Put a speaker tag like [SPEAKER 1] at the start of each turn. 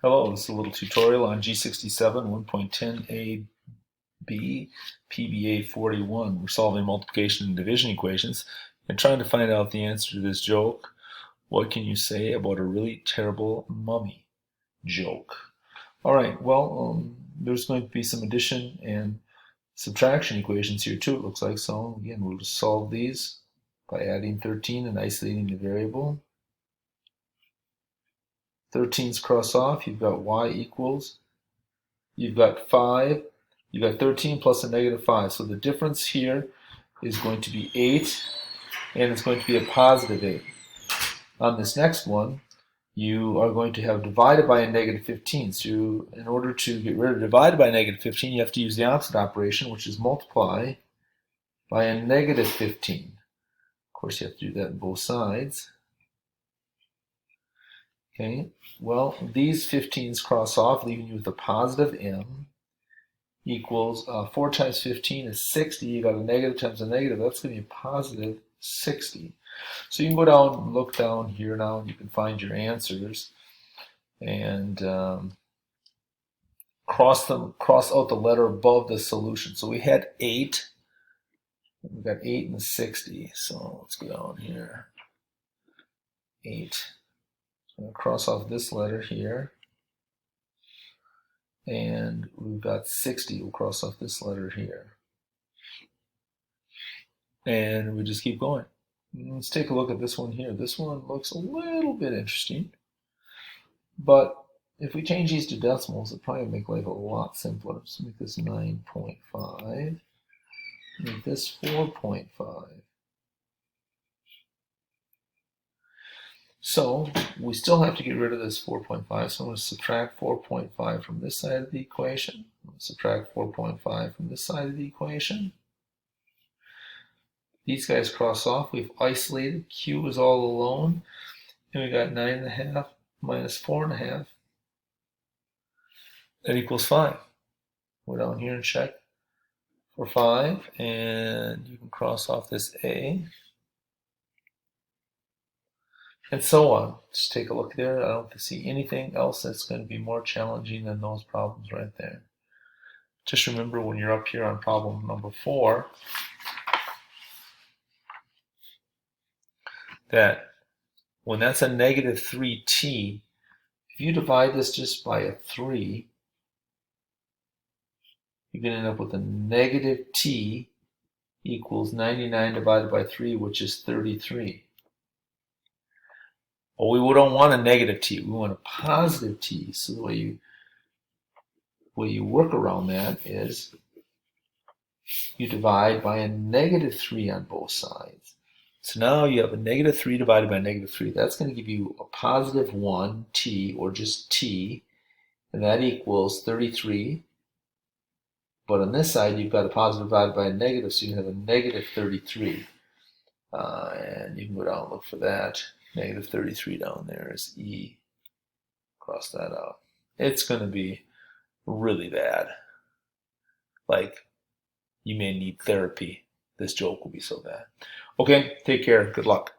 [SPEAKER 1] Hello, this is a little tutorial on G67 1.10a-b PBA 41. We're solving multiplication and division equations and trying to find out the answer to this joke. What can you say about a really terrible mummy joke? Alright, well, there's going to be some addition and subtraction equations here too, it looks like. So again, we'll just solve these by adding 13 and isolating the variable. 13's cross off, you've got y equals, you've got 5, you've got 13 plus a negative 5. So the difference here is going to be 8, and it's going to be a positive 8. On this next one, you are going to have divided by a negative 15. So in order to get rid of divided by negative 15, you have to use the opposite operation, which is multiply by a negative 15. Of course, you have to do that on both sides. Okay, well, these 15's cross off, leaving you with a positive m equals 4 times 15 is 60. You got a negative times a negative. That's going to be a positive 60. So you can go down and look down here now, and you can find your answers and cross out the letter above the solution. So we had 8. We got 8 and 60. So let's go down here. 8. I'm going to cross off this letter here, and we've got 60. We'll cross off this letter here, and we just keep going. Let's take a look at this one here. This one looks a little bit interesting, but if we change these to decimals, it'll probably make life a lot simpler. So make this 9.5, make this 4.5. So we still have to get rid of this 4.5, so I'm going to subtract 4.5 from this side of the equation. I'm going to subtract 4.5 from this side of the equation. These guys cross off. We've isolated. Q is all alone. And we got 9.5 minus 4.5. That equals 5. Go down here and check for 5, and you can cross off this A. And so on. Just take a look there. I don't see anything else that's going to be more challenging than those problems right there. Just remember when you're up here on problem number 4 that when that's a negative 3t, if you divide this just by a 3, you're going to end up with a negative t equals 99 divided by 3, which is 33. Well, we don't want a negative t, we want a positive t. So the way you work around that is you divide by a negative 3 on both sides. So now you have a negative 3 divided by negative 3. That's going to give you a positive 1 t, or just t, and that equals 33. But on this side, you've got a positive divided by a negative, so you have a negative 33. And you can go down and look for that. Negative 33 down there is E. Cross that out. It's going to be really bad. Like, you may need therapy. This joke will be so bad. Okay, take care. Good luck.